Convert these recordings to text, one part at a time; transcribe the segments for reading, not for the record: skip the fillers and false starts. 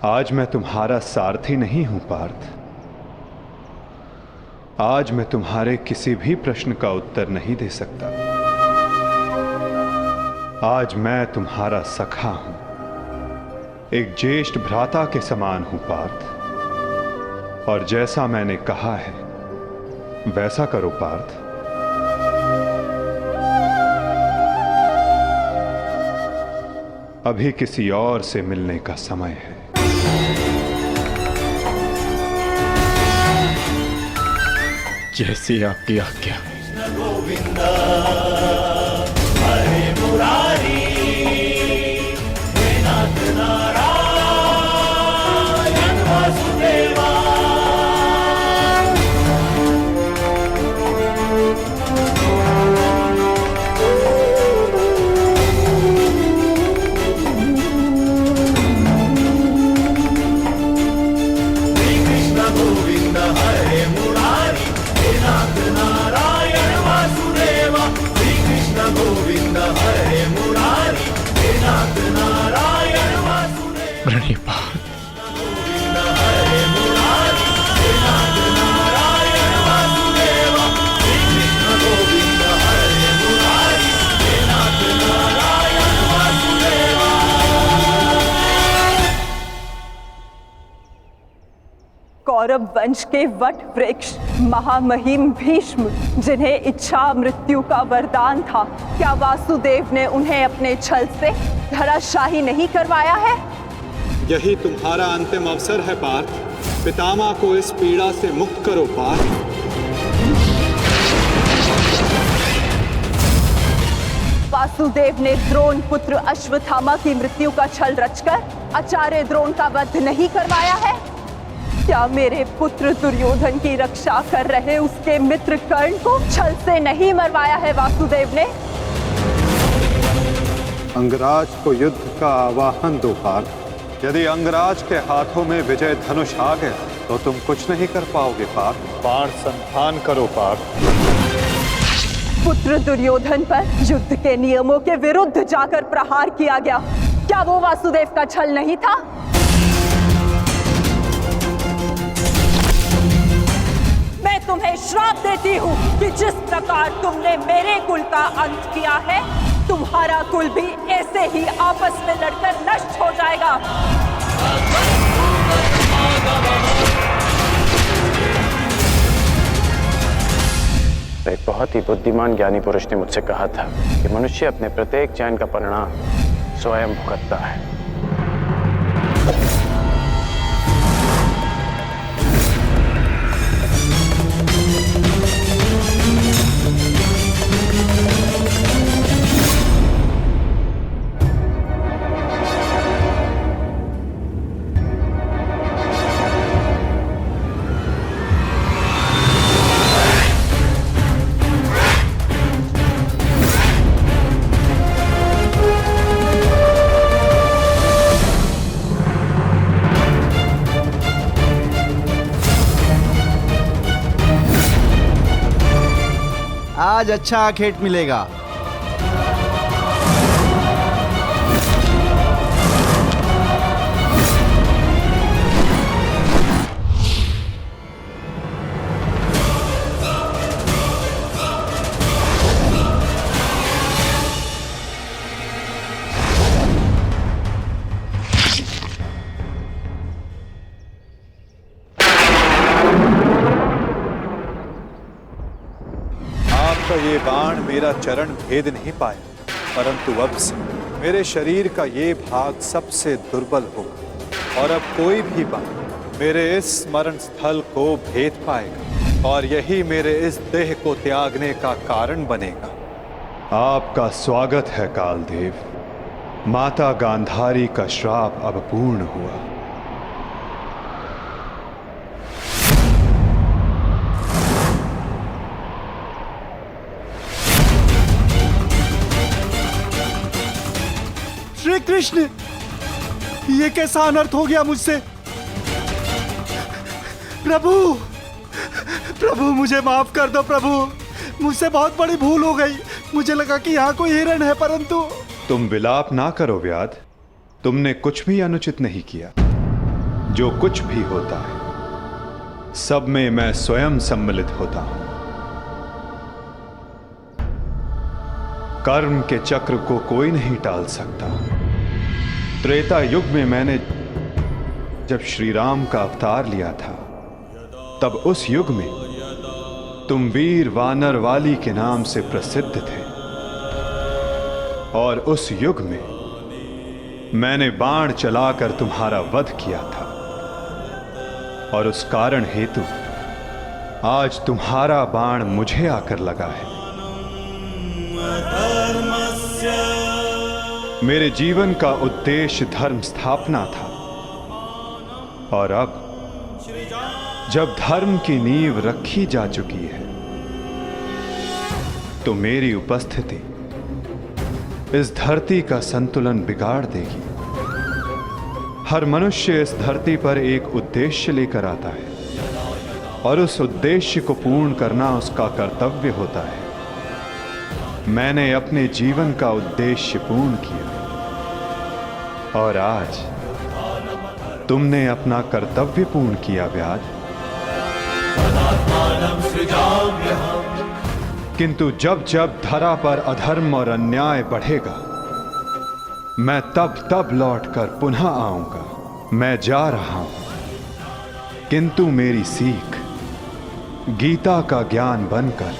आज मैं तुम्हारा सारथी नहीं हूं पार्थ। आज मैं तुम्हारे किसी भी प्रश्न का उत्तर नहीं दे सकता। आज मैं तुम्हारा सखा हूं, एक ज्येष्ठ भ्राता के समान हूं पार्थ। और जैसा मैंने कहा है वैसा करो पार्थ। अभी किसी और से मिलने का समय है। जैसी आपकी आज्ञा। गोविंदा हरे मुरारी हे नाथ नारायण वासुदेवा। श्री कृष्ण गोविंद हरे मुरारी हे नाथ नारायण वासुदेवा। श्री कृष्ण गोविंद हरे मुरारी हे नाथ नारायण वासुदेवा। प्रणिपात। गोविंद हरे मुरारी हे नाथ नारायण वासुदेवा। श्री कृष्ण गोविंद हरे मुरारी हे नाथ नारायण वासुदेवा। कौरव वंश के वट वृक्ष महामहिम भीष्म, जिन्हें इच्छा मृत्यु का वरदान था, क्या वासुदेव ने उन्हें अपने छल से धराशाही नहीं करवाया है? यही तुम्हारा अंतिम अवसर है पार्थ। पितामह को इस पीड़ा से मुक्त करो पार्थ। वासुदेव ने द्रोण पुत्र अश्वत्थामा की मृत्यु का छल रचकर आचार्य द्रोण का वध नहीं करवाया है? क्या मेरे पुत्र दुर्योधन की रक्षा कर रहे उसके मित्र कर्ण को छल से नहीं मरवाया है वासुदेव ने? अंगराज को युद्ध का आवाहन दो पार्थ। यदि अंगराज के हाथों में विजय धनुष आ गया तो तुम कुछ नहीं कर पाओगे पार्थ। बाण संधान करो पार्थ। पुत्र दुर्योधन पर युद्ध के नियमों के विरुद्ध जाकर प्रहार किया गया, क्या वो वासुदेव का छल नहीं था? मैं तुम्हें श्राप देती हूँ कि जिस प्रकार तुमने मेरे कुल का अंत किया है, तुम्हारा कुल भी ऐसे ही आपस में लड़कर नष्ट हो जाएगा। एक बहुत ही बुद्धिमान ज्ञानी पुरुष ने मुझसे कहा था कि मनुष्य अपने प्रत्येक चयन का परिणाम स्वयं भुगतता है। आज अच्छा आखेट मिलेगा। ये बाण मेरा चरण भेद नहीं पाया, परंतु अब से मेरे शरीर का ये भाग सबसे दुर्बल होगा और अब कोई भी बाण मेरे इस स्मरण स्थल को भेद पाएगा और यही मेरे इस देह को त्यागने का कारण बनेगा। आपका स्वागत है कालदेव। माता गांधारी का श्राप अब पूर्ण हुआ। श्री कृष्ण, ये कैसा अनर्थ हो गया मुझसे? प्रभु, प्रभु मुझे माफ कर दो प्रभु, मुझसे बहुत बड़ी भूल हो गई। मुझे लगा कि यहाँ कोई हिरण है, परंतु। तुम विलाप ना करो व्याध, तुमने कुछ भी अनुचित नहीं किया। जो कुछ भी होता है सब में मैं स्वयं सम्मिलित होता हूं। कर्म के चक्र को कोई नहीं टाल सकता। त्रेता युग में मैंने जब श्री राम का अवतार लिया था, तब उस युग में तुम वीर वानर वाली के नाम से प्रसिद्ध थे। और उस युग में मैंने बाण चलाकर तुम्हारा वध किया था, और उस कारण हेतु आज तुम्हारा बाण मुझे आकर लगा है। मेरे जीवन का उद्देश्य धर्म स्थापना था, और अब जब धर्म की नींव रखी जा चुकी है, तो मेरी उपस्थिति इस धरती का संतुलन बिगाड़ देगी। हर मनुष्य इस धरती पर एक उद्देश्य लेकर आता है, और उस उद्देश्य को पूर्ण करना उसका कर्तव्य होता है। मैंने अपने जीवन का उद्देश्य पूर्ण किया, और आज तुमने अपना कर्तव्य पूर्ण किया व्याध। किंतु जब जब धरा पर अधर्म और अन्याय बढ़ेगा, मैं तब तब लौटकर पुनः आऊंगा। मैं जा रहा हूं, किंतु मेरी सीख गीता का ज्ञान बनकर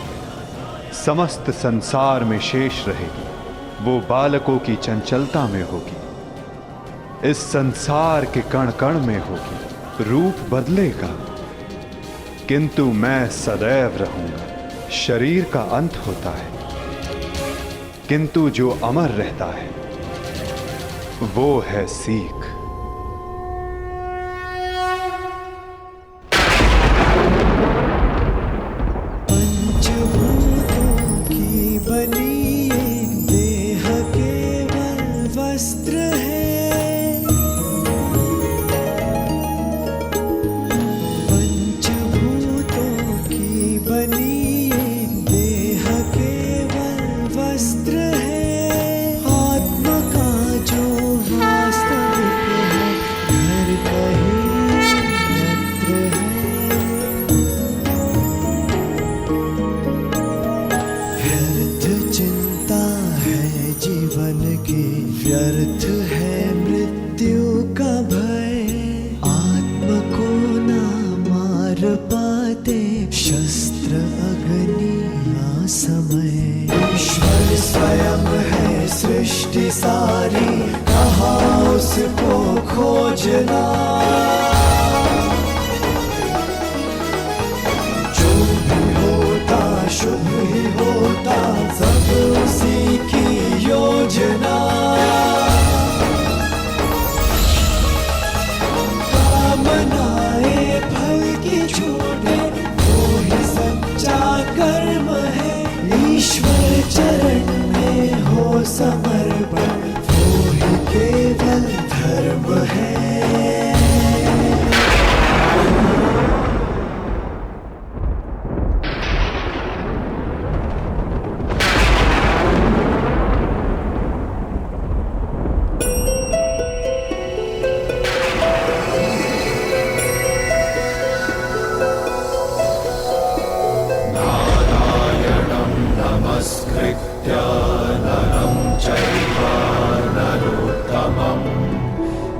समस्त संसार में शेष रहेगी। वो बालकों की चंचलता में होगी, इस संसार के कण कण में होगी। रूप बदलेगा, किंतु मैं सदैव रहूंगा। शरीर का अंत होता है, किंतु जो अमर रहता है वो है सीख। पंचभूतों की बनी देह केवल वस्त्र है। पंचभूतों की बनी देह केवल वस्त्र है। आत्मा का जो वास्तविक है, घर कहीं यत्र है। व्यर्थ चिंता है जीवन की, व्यर्थ है मृत्यु का भय। आत्मा को ना मार पाते शस्त्र अग्नि ना समय। ईश्वर स्वयं है सृष्टि सारी, कहाँ उसको खोजना। जो भी होता शुभ ही होता, सब उसी की योजना। कामनाएं फल की छूटे, वो ही सच्चा कर्म है। ईश्वर चरण में हो समर्पण, वो ही केवल धर्म है। नमस्कृत्य नरं चैव नरोत्तमं,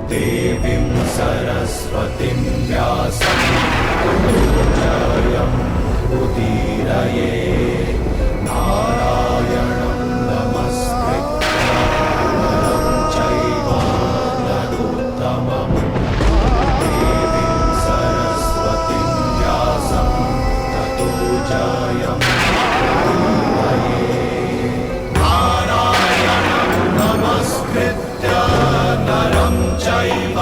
देवीं सरस्वतीं व्यासं जयं उदीरये। नारायणं नमस्कृत्य नरं चैव नरोत्तमं, देवीं सरस्वतीं व्यासं ततो जयम् नमस्कृत्य नरं चैव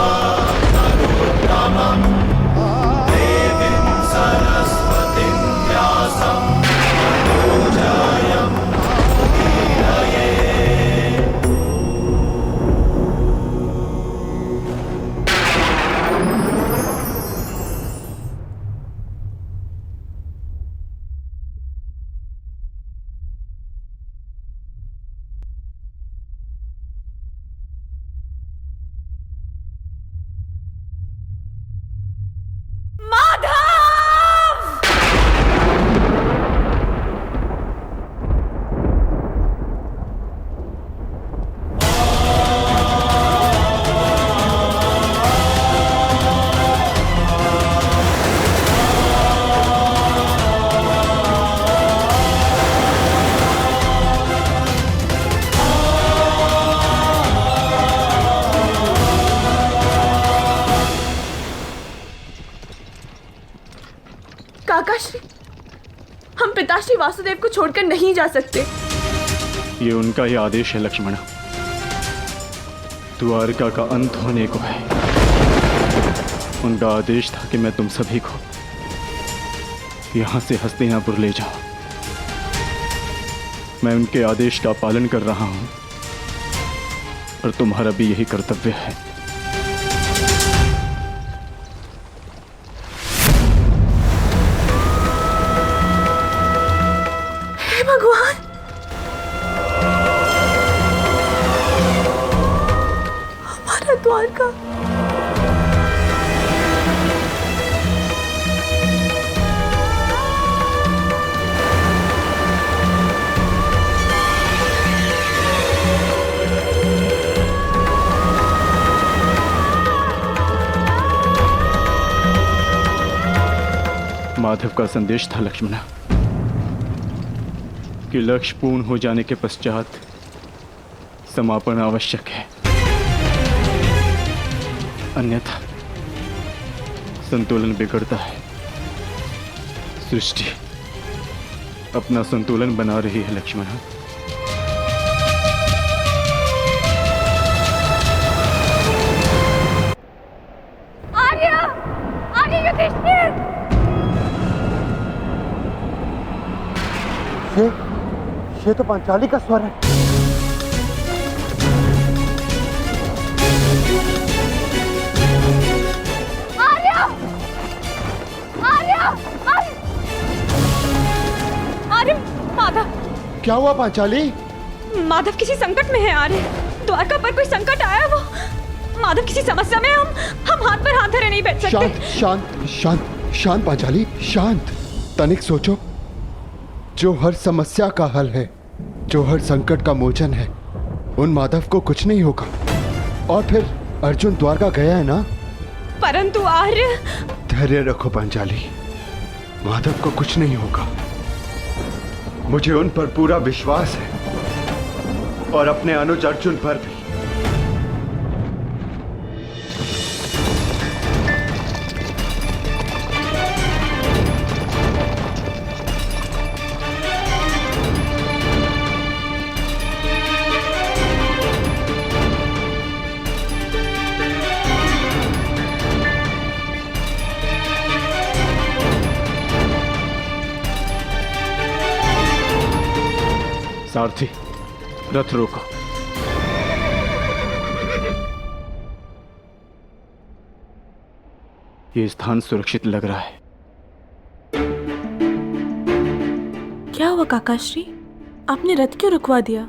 नरोत्तमं, देवीं सरस्वतीं व्यासं ततो जयम् उदीरये। पिताश्री वासुदेव को छोड़कर नहीं जा सकते। ये उनका ही आदेश है लक्ष्मणा। द्वारका का अंत होने को है। उनका आदेश था कि मैं तुम सभी को यहां से हस्तिनापुर ले जाऊं। मैं उनके आदेश का पालन कर रहा हूं और तुम्हारा भी यही कर्तव्य है। हे भगवान, हमारा द्वारका। माधव का संदेश था लक्ष्मणा कि लक्ष्य पूर्ण हो जाने के पश्चात समापन आवश्यक है, अन्यथा संतुलन बिगड़ता है। सृष्टि अपना संतुलन बना रही है लक्ष्मणा। ये तो पांचाली का स्वर है। आर्य! माधव! क्या हुआ पांचाली? माधव किसी संकट में है आर्य। द्वारका पर कोई संकट आया। वो माधव किसी समस्या में। हम हाथ पर हाथ धरे नहीं बैठ सकते। शांत शांत शांत शांत पांचाली, शांत। तनिक सोचो, जो हर समस्या का हल है, जो हर संकट का मोचन है, उन माधव को कुछ नहीं होगा। और फिर अर्जुन द्वारका गया है ना। परंतु आर्य। धैर्य रखो पांचाली, माधव को कुछ नहीं होगा। मुझे उन पर पूरा विश्वास है और अपने अनुज अर्जुन पर भी। सारथी, रथ रोको। ये स्थान सुरक्षित लग रहा है। क्या हुआ काकाश्री? आपने रथ क्यों रुकवा दिया?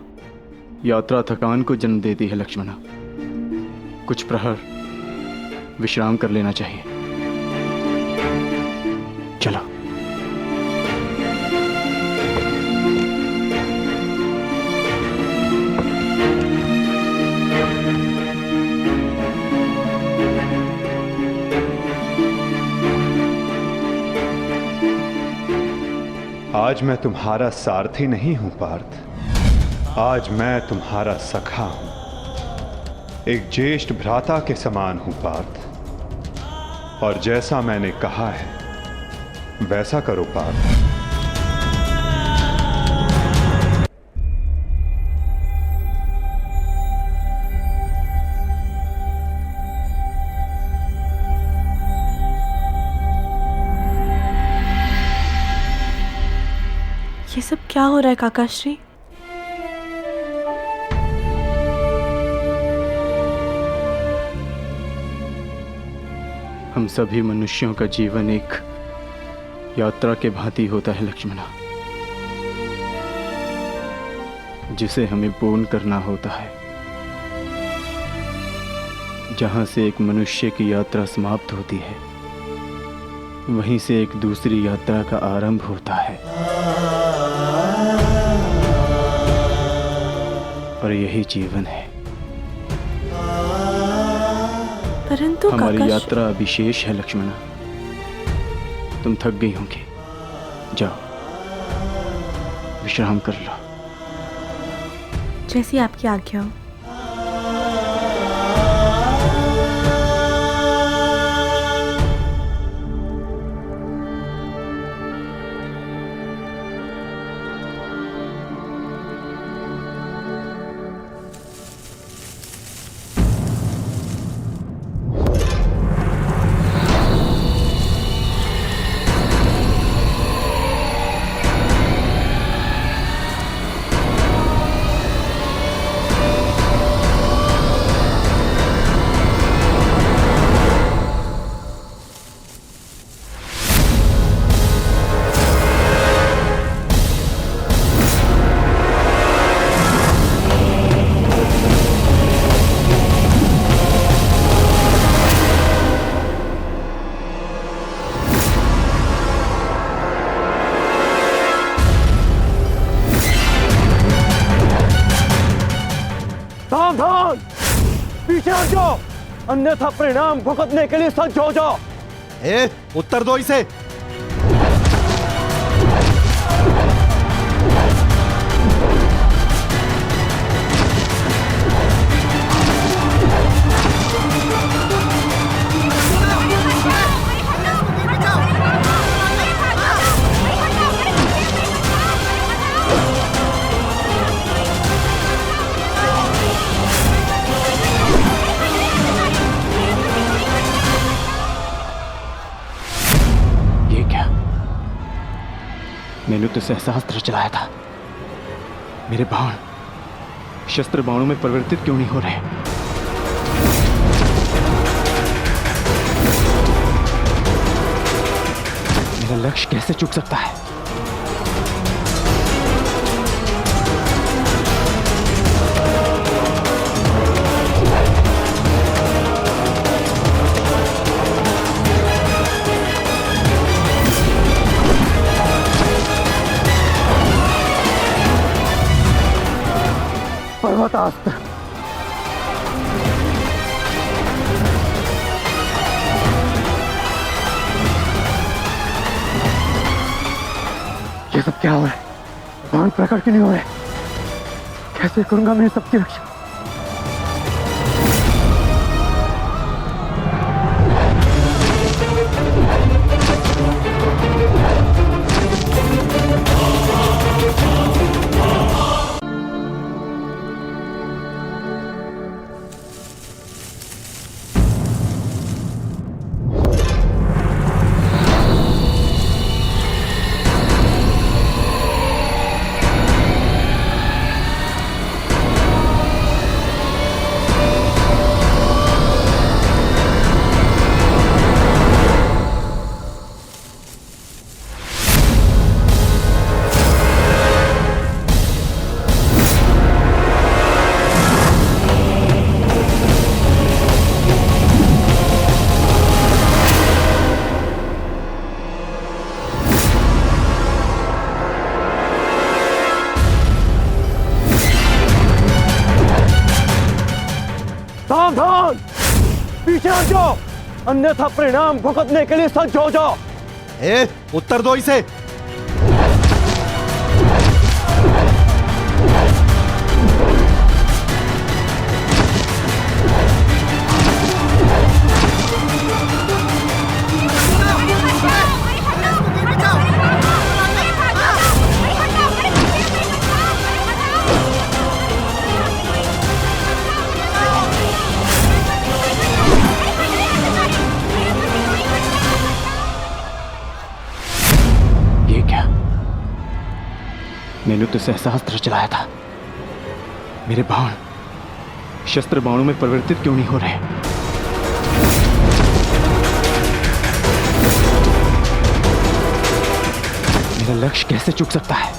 यात्रा थकान को जन्म देती है लक्ष्मणा। कुछ प्रहर विश्राम कर लेना चाहिए। चलो। आज मैं तुम्हारा सारथी नहीं हूं पार्थ, आज मैं तुम्हारा सखा हूं, एक ज्येष्ठ भ्राता के समान हूं पार्थ। और जैसा मैंने कहा है वैसा करो पार्थ। ये सब क्या हो रहा है काकाश्री? हम सभी मनुष्यों का जीवन एक यात्रा के भांति होता है लक्ष्मणा, जिसे हमें पूर्ण करना होता है। जहां से एक मनुष्य की यात्रा समाप्त होती है, वहीं से एक दूसरी यात्रा का आरंभ होता है। और यही जीवन है। परंतु हमारी यात्रा विशेष है लक्ष्मणा। तुम थक गई होंगी, जाओ विश्राम कर लो। जैसी आपकी आज्ञा हो। पीछे हट जाओ, अन्यथा परिणाम भुगतने के लिए सज्ज हो जाओ। ए, उत्तर दो इसे। मैंने तो सहस्त्र चलाया था, मेरे बाण शस्त्र बाणों में परिवर्तित क्यों नहीं हो रहे? मेरा लक्ष्य कैसे चूक सकता है? पर्वतास्त्र। ये सब क्या हो रहा है? बाण प्रकट क्यों नहीं हो रहे? कैसे करूंगा मैं सबकी रक्षा? सावधान, पीछे हट जाओ, अन्यथा परिणाम भुगतने के लिए सज्ज हो जाओ। ए, उत्तर दो इसे। मैंने तो सहस्त्र चलाया था, मेरे बाण शस्त्र बाणों में परिवर्तित क्यों नहीं हो रहे? मेरा लक्ष्य कैसे चूक सकता है?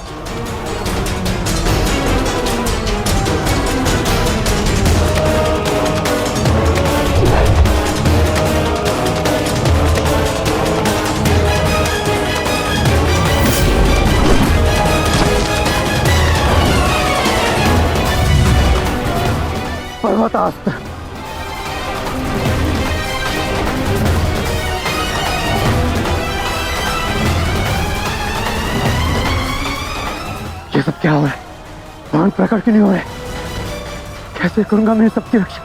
पर्वतास्त्र। ये सब क्या हो रहा है? बाण प्रकट क्यों नहीं हो रहे? कैसे करूंगा मैं सबकी रक्षा?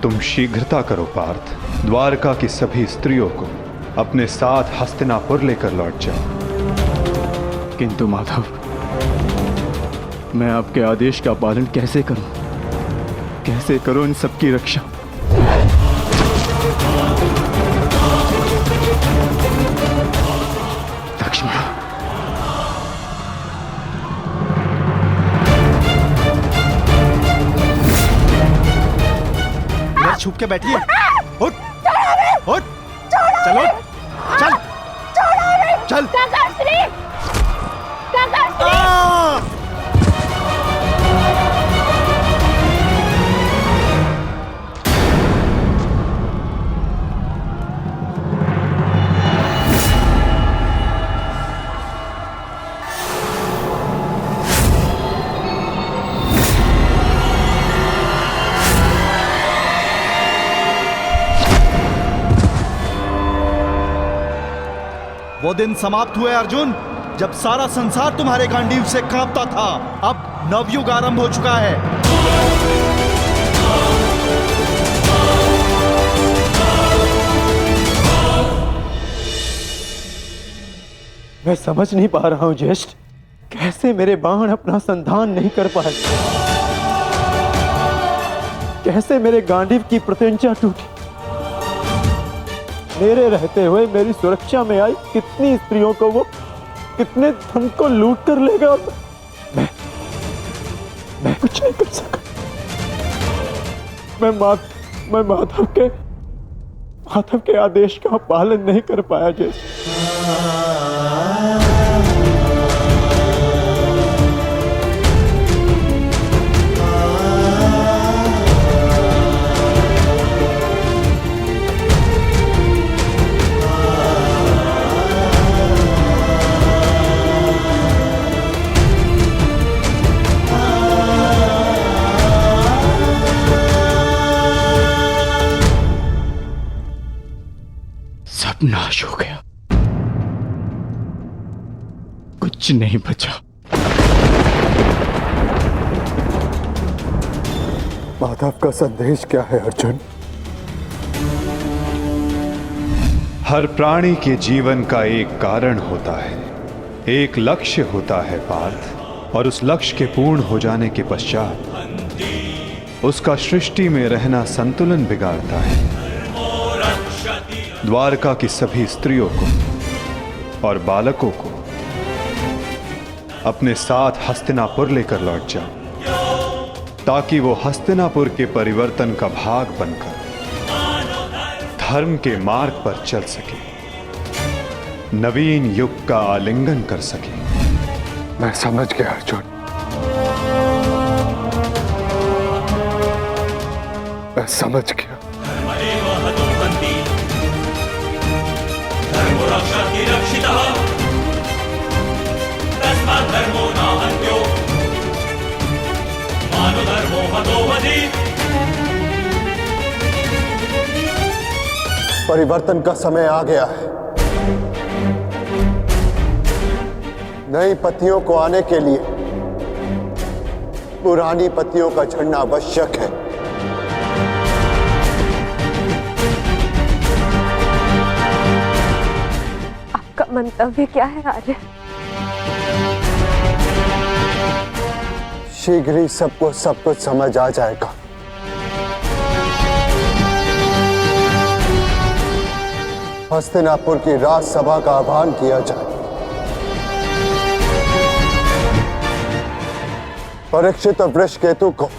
तुम शीघ्रता करो पार्थ, द्वारका की सभी स्त्रियों को अपने साथ हस्तिनापुर लेकर लौट जाओ। किंतु माधव, मैं आपके आदेश का पालन कैसे करूं? कैसे करूं इन सबकी रक्षा? लक्ष्मण, इधर छुप के बैठिए। उठ, उठ, चलो, चल, चल। दिन समाप्त हुए अर्जुन, जब सारा संसार तुम्हारे गांडीव से कांपता था। अब नवयुग आरंभ हो चुका है। मैं समझ नहीं पा रहा हूं ज्येष्ठ, कैसे मेरे बाण अपना संधान नहीं कर पाए, कैसे मेरे गांडीव की प्रत्यंचा टूटी। मेरे रहते हुए मेरी सुरक्षा में आई कितनी स्त्रियों को वो कितने धन को लूट कर ले गया। मैं कुछ नहीं कर सका। मैं माधव के आदेश का पालन नहीं कर पाया जैसे। नाश हो गया, कुछ नहीं बचा। माधव का संदेश क्या है अर्जुन? हर प्राणी के जीवन का एक कारण होता है, एक लक्ष्य होता है पार्थ, और उस लक्ष्य के पूर्ण हो जाने के पश्चात उसका सृष्टि में रहना संतुलन बिगाड़ता है। द्वारका की सभी स्त्रियों को और बालकों को अपने साथ हस्तिनापुर लेकर लौट जाओ, ताकि वो हस्तिनापुर के परिवर्तन का भाग बनकर धर्म के मार्ग पर चल सके, नवीन युग का आलिंगन कर सके। मैं समझ गया अर्जुन, मैं समझ गया। परिवर्तन का समय आ गया है। नई पत्तियों को आने के लिए पुरानी पत्तियों का झड़ना आवश्यक है। आपका मंतव्य क्या है आर्य? शीघ्र ही सबको सब कुछ समझ आ जाएगा। हस्तिनापुर की राजसभा का आह्वान किया जाए। परीक्षित और वृषकेतु को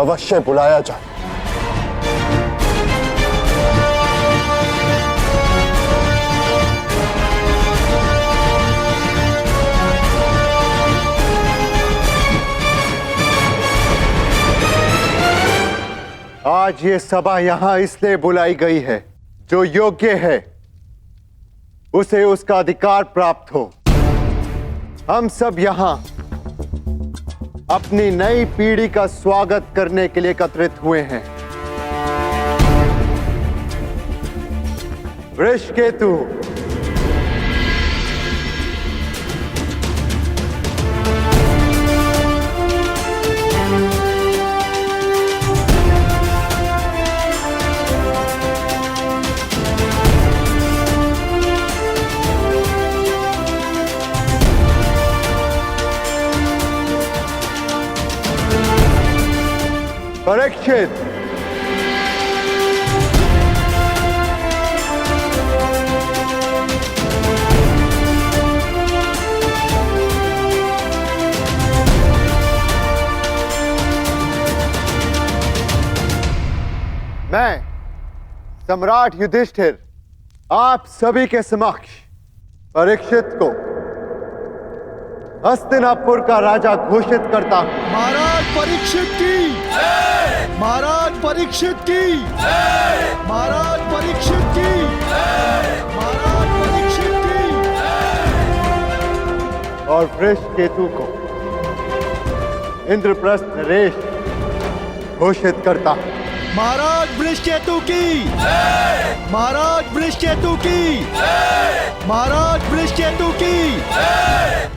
अवश्य बुलाया जाए। आज ये सभा यहां इसलिए बुलाई गई है, जो योग्य है उसे उसका अधिकार प्राप्त हो। हम सब यहां अपनी नई पीढ़ी का स्वागत करने के लिए एकत्रित हुए हैं। वृषकेतु, परीक्षित, मैं सम्राट युधिष्ठिर आप सभी के समक्ष परीक्षित को हस्तिनापुर का राजा घोषित करता हूं। महाराज परीक्षित की, महाराज परीक्षित की, महाराज परीक्षित की, महाराज परीक्षित की। और वृषकेतु को इंद्रप्रस्थ नरेश घोषित करता हूं। महाराज वृषकेतु की, महाराज वृषकेतु की, महाराज वृषकेतु की,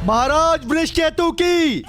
महाराज वृषकेतु की।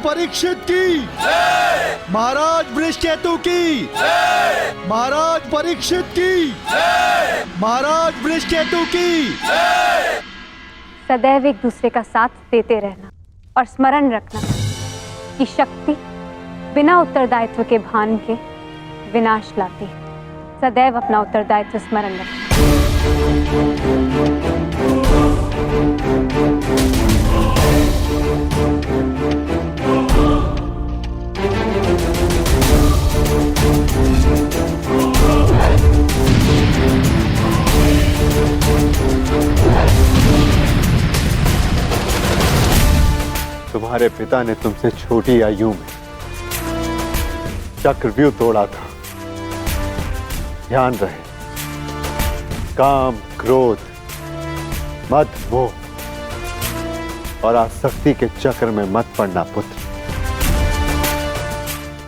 परीक्षित की, महाराज वृषकेतु की, महाराज परीक्षित की, महाराज वृषकेतु की। सदैव एक दूसरे का साथ देते रहना और स्मरण रखना कि शक्ति बिना उत्तरदायित्व के भान के विनाश लाती है। सदैव अपना उत्तरदायित्व स्मरण रखना। तुम्हारे पिता ने तुमसे छोटी आयु में चक्रव्यूह तोड़ा था। ध्यान रहे, काम, क्रोध, मद, मोह और आसक्ति के चक्र में मत पड़ना पुत्र।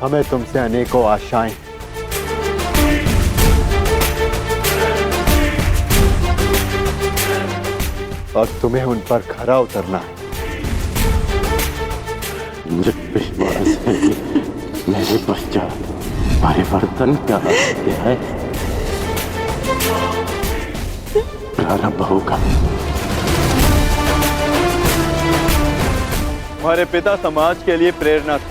हमें तुमसे अनेकों आशाएं हैं। और तुम्हें उन पर खरा उतरना है। मुझे विश्वास है कि मेरे पश्चात परिवर्तन का अध्याय प्रारंभ होगा। तुम्हारे पिता समाज के लिए प्रेरणा थे।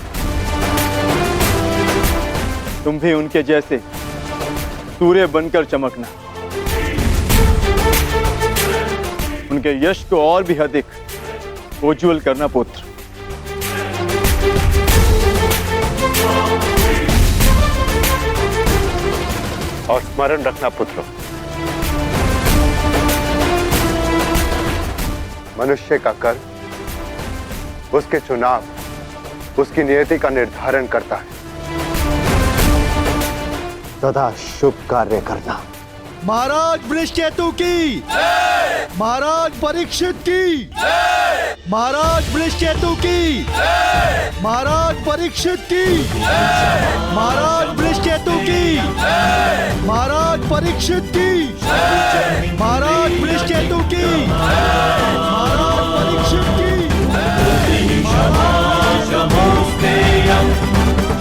तुम भी उनके जैसे सूर्य बनकर चमकना, उनके यश को और भी अधिक उज्ज्वल करना पुत्र। और स्मरण रखना पुत्र, मनुष्य का कर्म उसके चुनाव, उसकी नियति का निर्धारण करता है। सदा शुभ कार्य करना। महाराज वृषकेतु की, महाराज परीक्षित की, महाराज वृषकेतु की, महाराज परीक्षित की, महाराज वृषकेतु की, महाराज परीक्षित की, महाराज वृषकेतु की, महाराज परीक्षित की।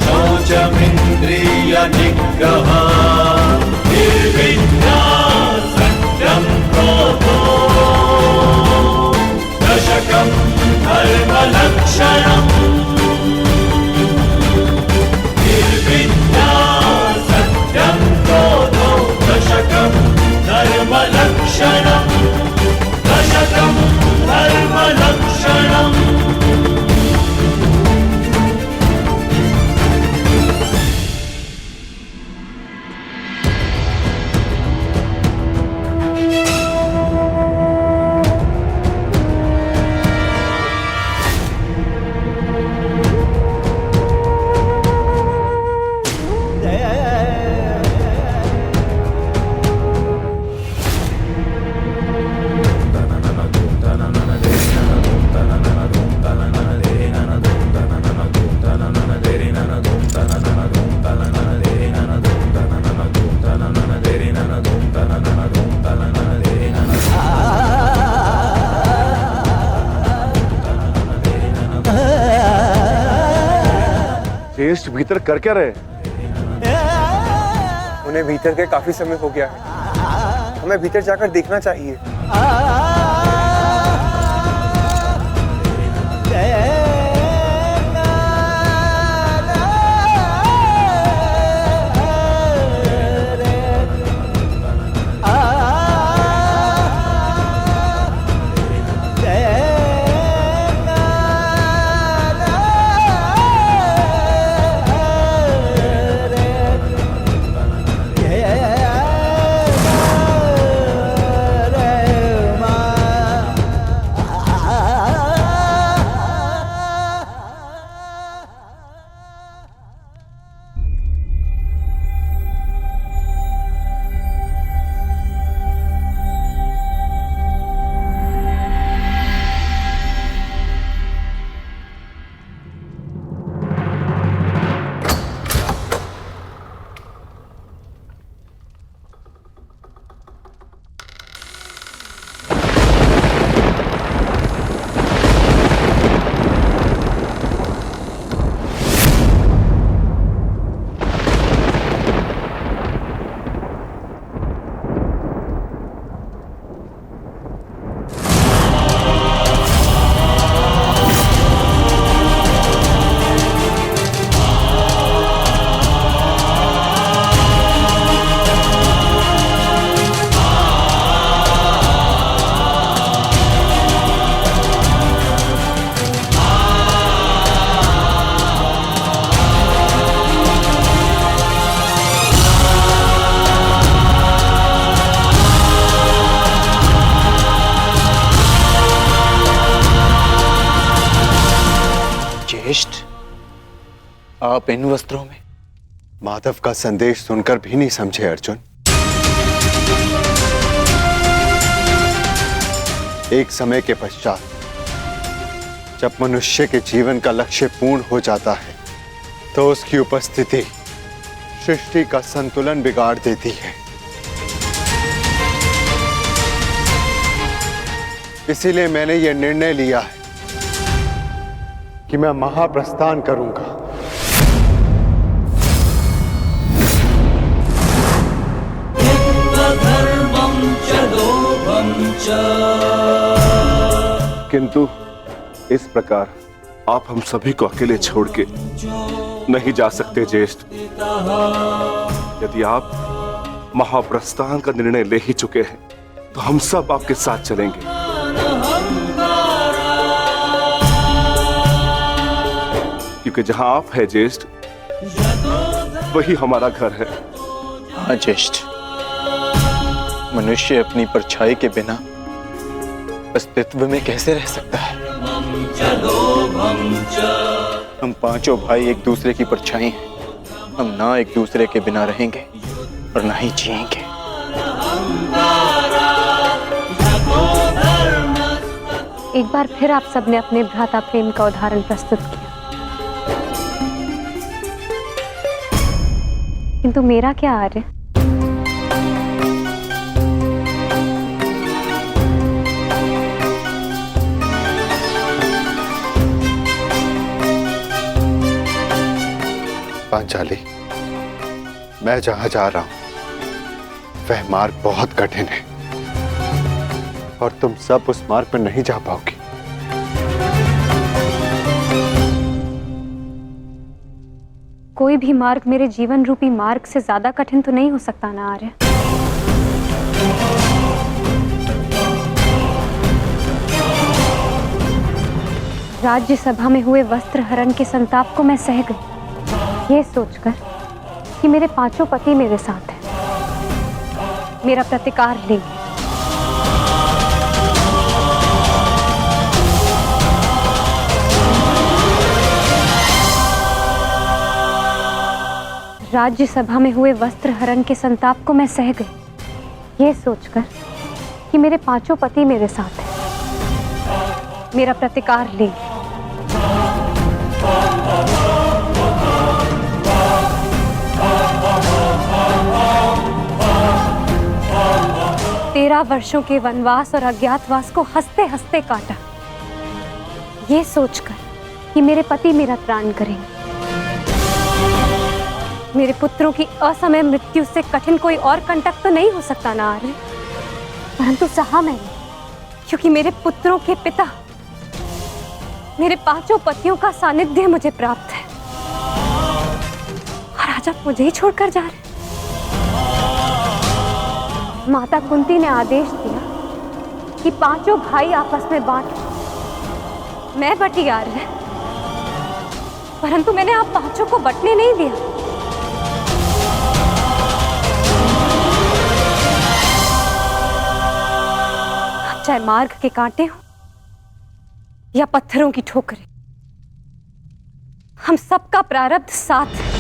शौचमिन्द्रिय निग्रह निर्विद्या सत्यं क्रोधो दशकं धर्मलक्षणम्। निर्विद्या सत्यं क्रोधो दशकं धर्मलक्षणम्। दशकं धर्मलक्षणम्। ज्येष्ठ भीतर कर क्या रहे? उन्हें भीतर के काफी समय हो गया है, हमें भीतर जाकर देखना चाहिए। आप इन वस्त्रों में? माधव का संदेश सुनकर भी नहीं समझे अर्जुन। एक समय के पश्चात जब मनुष्य के जीवन का लक्ष्य पूर्ण हो जाता है तो उसकी उपस्थिति सृष्टि का संतुलन बिगाड़ देती है। इसीलिए मैंने यह निर्णय लिया है कि मैं महाप्रस्थान करूंगा। किंतु इस प्रकार आप हम सभी को अकेले छोड़ के नहीं जा सकते ज्येष्ठ। यदि आप महाप्रस्थान का निर्णय ले ही चुके हैं तो हम सब आपके साथ चलेंगे। क्योंकि जहां आप है ज्येष्ठ, वही हमारा घर है। हाँ ज्येष्ठ, मनुष्य अपनी परछाई के बिना अस्तित्व में कैसे रह सकता है? हम पांचों भाई एक दूसरे की परछाई हैं। हम ना एक दूसरे के बिना रहेंगे और ना ही जिएंगे। एक बार फिर आप सबने अपने भ्राता प्रेम का उदाहरण प्रस्तुत किया, किंतु मेरा क्या आर्य? पांचाली, मैं जहां जा रहा हूं वह मार्ग बहुत कठिन है और तुम सब उस मार्ग पर नहीं जा पाओगी। कोई भी मार्ग मेरे जीवन रूपी मार्ग से ज्यादा कठिन तो नहीं हो सकता ना आर्य? राज्यसभा में हुए वस्त्र हरण के संताप को मैं सह गई, ये सोचकर कि मेरे पांचों पति मेरे साथ हैं, मेरा प्रतिकार लेंगे। राज्यसभा में हुए वस्त्र हरण के संताप को मैं सह गई, ये सोचकर कि मेरे पांचों पति मेरे साथ हैं, मेरा प्रतिकार लेंगे। 13 वर्षों के वनवास और अज्ञातवास को हंसते हंसते काटा, ये सोचकर कि मेरे पति मेरा त्राण करेंगे। मेरे पुत्रों की असमय मृत्यु से कठिन कोई और कंटक तो नहीं हो सकता ना आर्य, परंतु सहा मैंने, क्योंकि मेरे पुत्रों के पिता, मेरे 5 पतियों का सानिध्य मुझे प्राप्त है। और आज आप मुझे ही छोड़कर जा रहे। माता कुंती ने आदेश दिया कि 5 भाई आपस में बांट। मैं बटी आ रहे, परंतु मैंने आप 5 को बटने नहीं दिया। चाहे मार्ग के कांटे हो या पत्थरों की ठोकरें, हम सबका प्रारब्ध साथ है।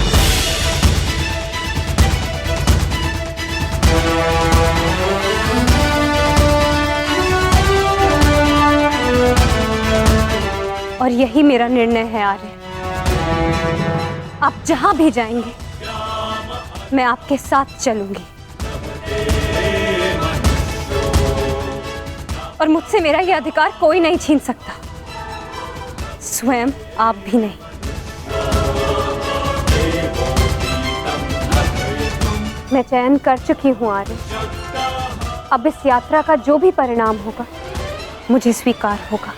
और यही मेरा निर्णय है आर्य। आप जहां भी जाएंगे मैं आपके साथ चलूंगी, और मुझसे मेरा यह अधिकार कोई नहीं छीन सकता, स्वयं आप भी नहीं। मैं चयन कर चुकी हूं आर्य। अब इस यात्रा का जो भी परिणाम होगा मुझे स्वीकार होगा।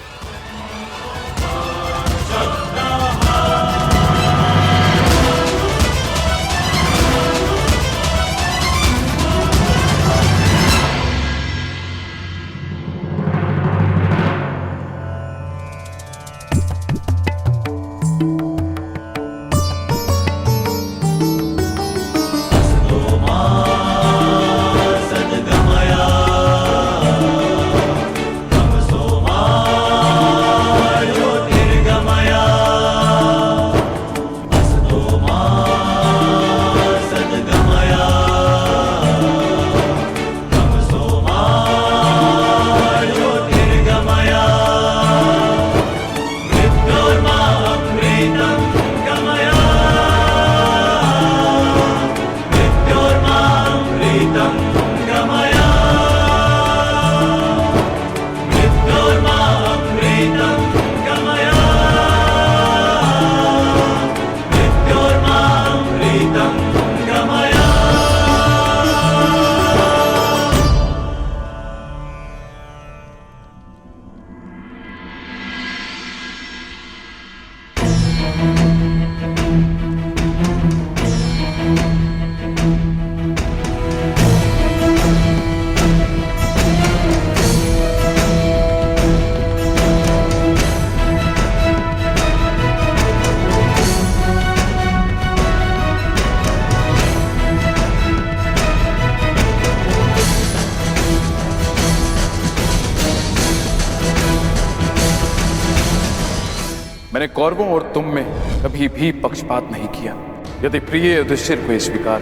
मैंने कौरवों और तुम में कभी भी पक्षपात नहीं किया। यदि प्रिय युधिष्ठिर को ये स्वीकार